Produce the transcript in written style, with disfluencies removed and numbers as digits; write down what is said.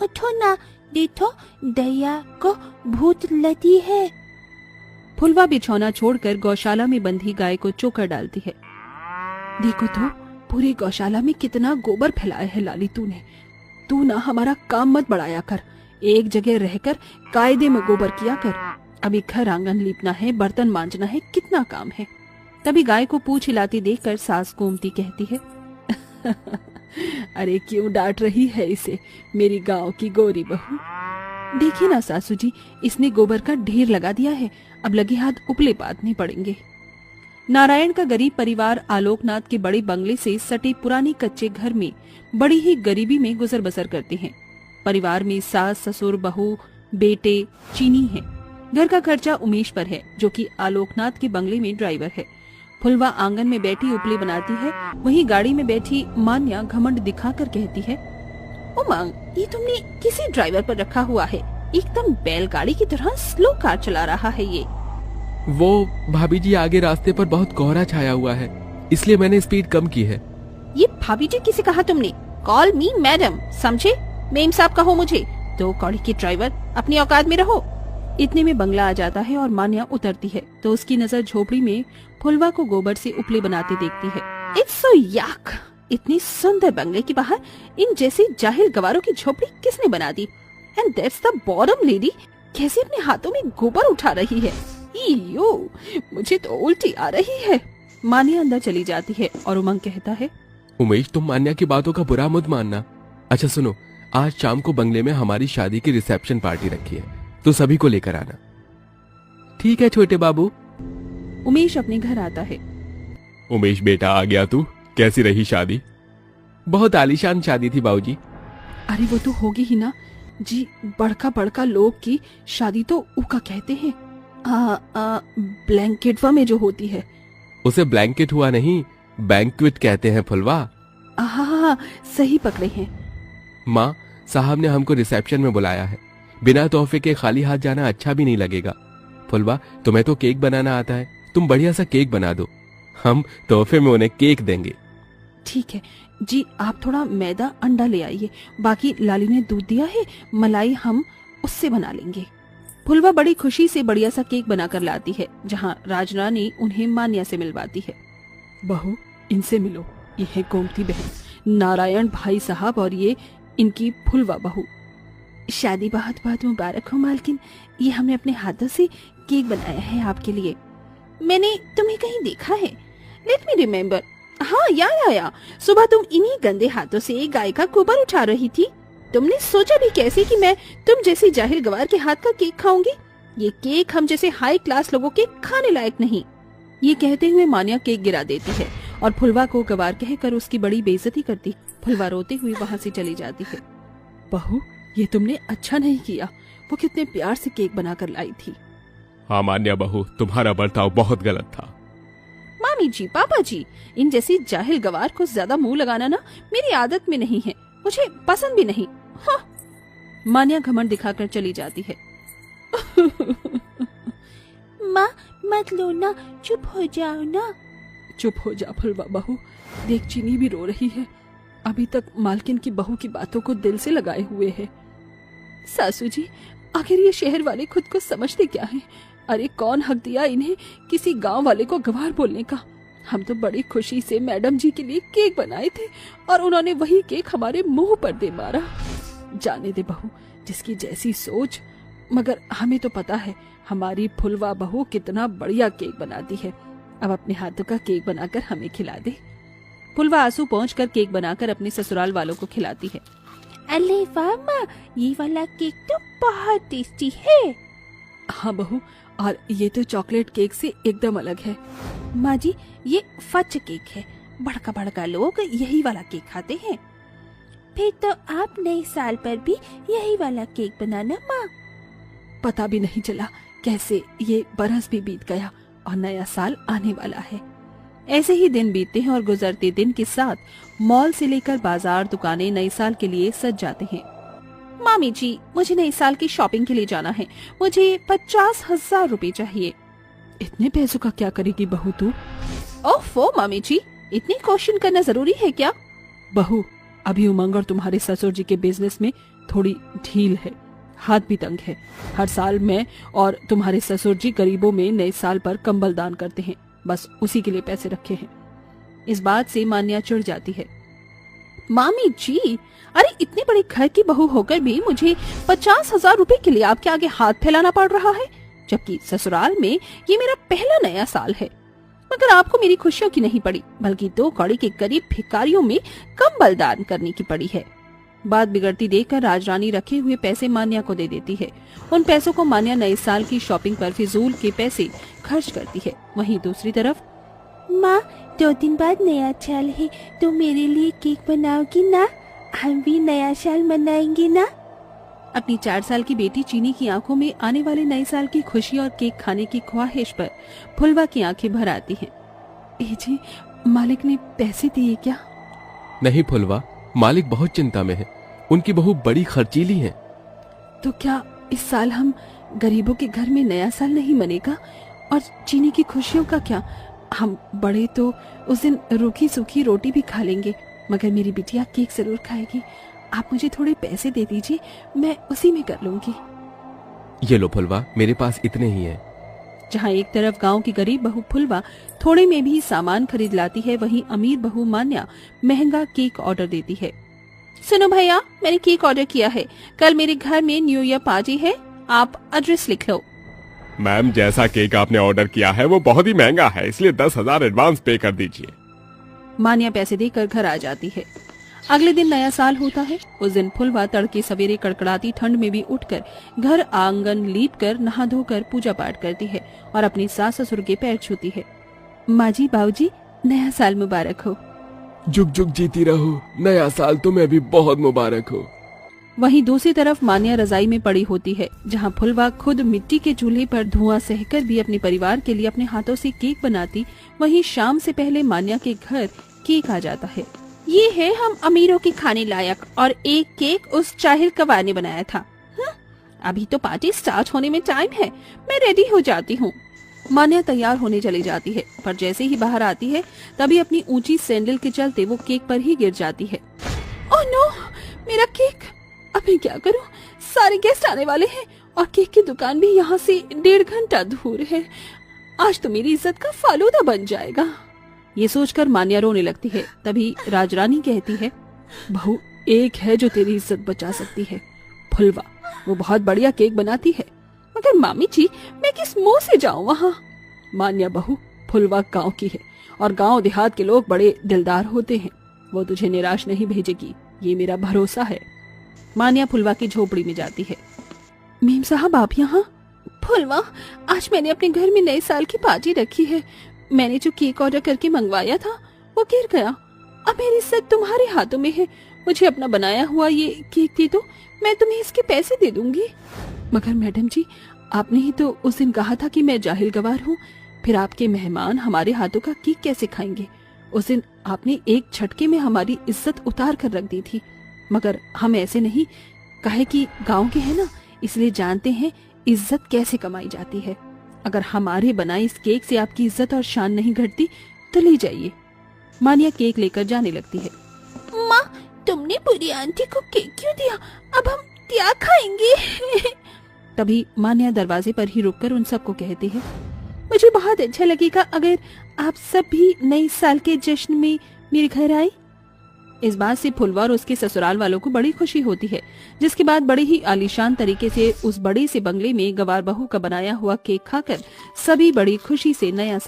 उठो ना, देखो दया को भूत लगी है। फुलवा बिछौना छोड़कर गौशाला में बंधी गाय को चोकर डालती है। देखो तो पूरी गौशाला में कितना गोबर फैलाया है लाली तूने। तू ना हमारा काम मत बढ़ाया कर, एक जगह रहकर कायदे में गोबर किया कर। अभी घर आंगन लीपना है, बर्तन मांजना है, कितना काम है। तभी गाय को पूंछ हिलाती देखकर सास गोमती कहती है अरे क्यों डांट रही है इसे, मेरी गांव की गोरी बहू। देखिए ना सासू जी, इसने गोबर का ढेर लगा दिया है, अब लगे हाथ उपले पातने पड़ेंगे। नारायण का गरीब परिवार आलोकनाथ के बड़े बंगले से सटे पुरानी कच्चे घर में बड़ी ही गरीबी में गुजर बसर करते हैं। परिवार में सास ससुर बहू बेटे चीनी है। घर का खर्चा उमेश पर है, जो कि आलोकनाथ के बंगले में ड्राइवर है। फुलवा आंगन में बैठी उपले बनाती है, वहीं गाड़ी में बैठी मान्या घमंड दिखाकर कहती है, उमंग, ये तुमने किसी ड्राइवर पर रखा हुआ है, एकदम बैलगाड़ी की तरह स्लो कार चला रहा है ये। वो भाभी जी, आगे रास्ते पर बहुत कोहरा छाया हुआ है, इसलिए मैंने स्पीड कम की है। ये भाभी जी किसे कहा तुमने? कॉल मी मैडम, समझे? मेम साहब कहो मुझे। तो कौड़ी की ड्राइवर, अपनी औकात में रहो। इतने में बंगला आ जाता है और मान्या उतरती है तो उसकी नजर झोपड़ी में फुलवा को गोबर से उपले बनाते देखती है। इट्स सो याक, इतनी सुंदर बंगले के बाहर इन जैसी जाहिल गवारों की झोपड़ी किसने बना दी? And that's the bottom lady, कैसे अपने हाथों में गोबर उठा रही है। यो, मुझे तो उल्टी आ रही है। मान्या अंदर चली जाती है और उमंग कहता है, उमेश, तुम मान्या की बातों का बुरा मत मानना। अच्छा सुनो, आज शाम को बंगले में हमारी शादी की रिसेप्शन पार्टी रखी है, तो सभी को लेकर आना। ठीक है छोटे बाबू। उमेश अपने घर आता है। उमेश बेटा, आ गया तू? कैसी रही शादी? बहुत आलीशान शादी थी बाबूजी। अरे वो तो होगी ही ना जी, बड़का बड़का लोग की शादी तो उका कहते हैं। ब्लैंकेटवा में जो होती है उसे ब्लैंकेट हुआ नहीं, बैंक्वेट कहते हैं फुलवा। हाँ, सही पकड़े हैं। माँ, साहब ने हमको रिसेप्शन में बुलाया है, बिना तोहफे के खाली हाथ जाना अच्छा भी नहीं लगेगा। फुलवा, तुम्हें तो केक बनाना आता है, तुम बढ़िया सा केक बना दो, हम तोहफे में उन्हें केक देंगे। ठीक है जी, आप थोड़ा मैदा अंडा ले आइए, बाकी लाली ने दूध दिया है, मलाई हम उससे बना लेंगे। फुलवा बड़ी खुशी से बढ़िया सा केक बनाकर लाती है, जहाँ राजरानी उन्हें मान्या से मिलवाती है। बहू, इनसे मिलो, ये है गोमती बहन, नारायण भाई साहब और ये इनकी फुलवा बहू। शादी बहुत बहुत मुबारक हो मालकिन, ये हमने अपने हाथों से केक बनाया है आपके लिए। मैंने तुम्हें कहीं देखा है, लेट मी रिमेम्बर। हाँ, याद आया, सुबह तुम इन्हीं गंदे हाथों से एक गाय का गोबर उठा रही थी। तुमने सोचा भी कैसे कि मैं तुम जैसी जाहिल गवार के हाथ का केक खाऊंगी? ये केक हम जैसे हाई क्लास लोगों के खाने लायक नहीं। ये कहते हुए मान्या केक गिरा देती है और फुलवा को गवार कहकर उसकी बड़ी बेइज्जती करती। फुलवा रोते हुए वहाँ से चली जाती है। बहू, ये तुमने अच्छा नहीं किया, वो कितने प्यार से केक बनाकर लाई थी। हाँ मान्या बहू, तुम्हारा बर्ताव बहुत गलत था। मामी जी, पापा जी, इन जैसी जाहिल गवार को ज्यादा मुंह लगाना ना मेरी आदत में नहीं है, मुझे पसंद भी नहीं। हाँ। मान्या घमंड दिखाकर चली जाती है। माँ मत लो ना, चुप हो जाओ ना। चुप हो जा फुलवा बहू, देख चीनी भी रो रही है, अभी तक मालकिन की बहू की बातों को दिल से लगाए हुए है। सासू जी, आखिर ये शहर वाले खुद को समझते क्या है? अरे कौन हक दिया इन्हें किसी गांव वाले को गवार बोलने का? हम तो बड़ी खुशी से मैडम जी के लिए केक बनाए थे और उन्होंने वही केक हमारे मुंह पर दे मारा। जाने दे बहू, जिसकी जैसी सोच, मगर हमें तो पता है हमारी फुलवा बहू कितना बढ़िया केक बनाती है। अब अपने हाथों का केक बनाकर हमें खिला दे। फुलवा आंसू पहुंचकर केक बनाकर अपने ससुराल वालों को खिलाती है। अरे वाह माँ, ये वाला केक तो बहुत टेस्टी है। हाँ बहू, और ये तो चॉकलेट केक से एकदम अलग है। माँ जी, ये फच केक है, बड़का बड़का लोग यही वाला केक खाते हैं। फिर तो आप नए साल पर भी यही वाला केक बनाना माँ। पता भी नहीं चला कैसे ये बरस भी बीत गया और नया साल आने वाला है। ऐसे ही दिन बीतते हैं और गुजरते दिन के साथ मॉल से लेकर बाजार, दुकानें नए साल के लिए सज जाते हैं। मामी जी, मुझे नए साल की शॉपिंग के लिए जाना है, मुझे 50,000 रुपए चाहिए। इतने पैसों का क्या करेगी बहू तू? ओफो मामी जी, इतनी क्वेश्चन करना जरूरी है क्या? बहू, अभी उमंग और तुम्हारे ससुर जी के बिजनेस में थोड़ी ढील है, हाथ भी तंग है। हर साल मैं और तुम्हारे ससुर जी गरीबों में नए साल पर कंबल दान करते हैं, बस उसी के लिए पैसे रखे हैं। इस बात से मान्या चिढ़ जाती है। मामी जी, अरे इतने बड़े घर की बहू होकर भी मुझे 50,000 रुपए के लिए आपके आगे हाथ फैलाना पड़ रहा है, जबकि ससुराल में ये मेरा पहला नया साल है। मगर आपको मेरी खुशियों की नहीं पड़ी, बल्कि 2 कौड़ी के गरीब भिखारियों में कंबल दान करने की पड़ी है। बात बिगड़ती देखकर राजरानी रखे हुए पैसे मान्या को दे देती है। उन पैसों को मान्या नए साल की शॉपिंग पर फिजूल के पैसे खर्च करती है। वहीं दूसरी तरफ, माँ 2 दिन बाद नया साल है, तो मेरे लिए केक बनाओगी ना? हम भी नया साल मनाएंगे ना? अपनी 4 साल की बेटी चीनी की आंखों में आने वाले नए साल की खुशी और केक खाने की ख्वाहिश पर फुलवा की आंखें भर आती हैं। ए जी, मालिक ने पैसे दिए क्या? नहीं फुलवा, मालिक बहुत चिंता में है। उनकी बहू बड़ी खर्चीली है। तो क्या इस साल हम गरीबों के घर में नया साल नहीं मनेगा? और चीनी की खुशियों का क्या? हम बड़े तो उस दिन रूखी सूखी रोटी भी खा लेंगे, मगर मेरी बिटिया केक जरूर खाएगी। आप मुझे थोड़े पैसे दे दीजिए, मैं उसी में कर लूंगी। ये लो फुलवा, मेरे पास इतने ही हैं। जहाँ एक तरफ गांव की गरीब बहू फुलवा थोड़े में भी सामान खरीद लाती है, वहीं अमीर बहू मान्या महंगा केक ऑर्डर देती है। सुनो भैया, मैंने केक ऑर्डर किया है। कल मेरे घर में न्यू ईयर पार्टी है, आप एड्रेस लिख लो। मैम, जैसा केक आपने ऑर्डर किया है वो बहुत ही महंगा है, इसलिए 10,000 एडवांस पे कर दीजिए। मान्या पैसे देकर घर आ जाती है। अगले दिन नया साल होता है। उस दिन फुलवा तड़के सवेरे कड़कड़ाती ठंड में भी उठकर घर आंगन लीपकर नहा धोकर पूजा पाठ करती है और अपनी सास ससुर के पैर छूती है। माँ जी, बाबूजी, नया साल मुबारक हो। जुग जुग जीती रहो, नया साल तुम्हें भी बहुत मुबारक हो। वहीं दूसरी तरफ मान्या रजाई में पड़ी होती है, जहाँ फुलवा खुद मिट्टी के चूल्हे पर धुआं सहकर भी अपने परिवार के लिए अपने हाथों से केक बनाती। वहीं शाम से पहले मान्या के घर केक आ जाता है। ये है हम अमीरों के खाने लायक, और एक केक उस चाहिर कबार ने बनाया था। अभी तो पार्टी स्टार्ट होने में टाइम है, मैं रेडी हो जाती हूँ। मान्या तैयार होने चली जाती है, पर जैसे ही बाहर आती है तभी अपनी ऊंची सैंडल के चलते वो केक पर ही गिर जाती है। ओह नो, मेरा केक! अब मैं क्या करूँ? सारे गेस्ट आने वाले हैं और केक की दुकान भी यहाँ से 1.5 घंटा दूर है। आज तो मेरी इज्जत का फालूदा बन जाएगा। ये सोचकर मान्या रोने लगती है। तभी राजरानी कहती है, बहू, एक है जो तेरी इज्जत बचा सकती है, फुलवा। वो बहुत बढ़िया केक बनाती है। मगर मामी जी, मैं किस मुंह से जाऊं वहाँ? मान्या बहू, फुलवा गांव की है और गांव देहात के लोग बड़े दिलदार होते हैं। वो तुझे निराश नहीं भेजेगी, ये मेरा भरोसा है। मान्या फुलवा की झोपड़ी में जाती है। मीम साहब, आप यहाँ? फुलवा, आज मैंने अपने घर में नए साल की पार्टी रखी है। मैंने जो केक ऑर्डर करके मंगवाया था वो गिर गया। अब मेरी इज्जत तुम्हारे हाथों में है। मुझे अपना बनाया हुआ ये केक दे दो, मैं तुम्हें इसके पैसे दे दूंगी। मगर मैडम जी, आपने ही तो उस दिन कहा था कि मैं जाहिल गवार हूँ, फिर आपके मेहमान हमारे हाथों का केक कैसे खाएंगे? उस दिन आपने एक झटके में हमारी इज्जत उतार कर रख दी थी। मगर हम ऐसे नहीं, काहे कि गांव के हैं ना, इसलिए जानते हैं इज्जत कैसे कमाई जाती है। अगर हमारे बनाए इस केक से आपकी इज्जत और शान नहीं घटती तो ले जाइए। मान्या केक लेकर जाने लगती है। माँ, तुमने बुरी आंटी को केक क्यों दिया? अब हम क्या खाएंगे? तभी मान्या दरवाजे पर ही रुककर उन सबको कहती है, मुझे बहुत अच्छा लगेगा अगर आप सब भी नए साल के जश्न में मेरे घर आए। इस बात से फुलवा और उसके ससुराल वालों को बड़ी खुशी होती है, जिसके बाद बड़े ही आलीशान तरीके से उस बड़े से बंगले में गवार बहू का बनाया हुआ केक खाकर सभी बड़ी खुशी से नया साल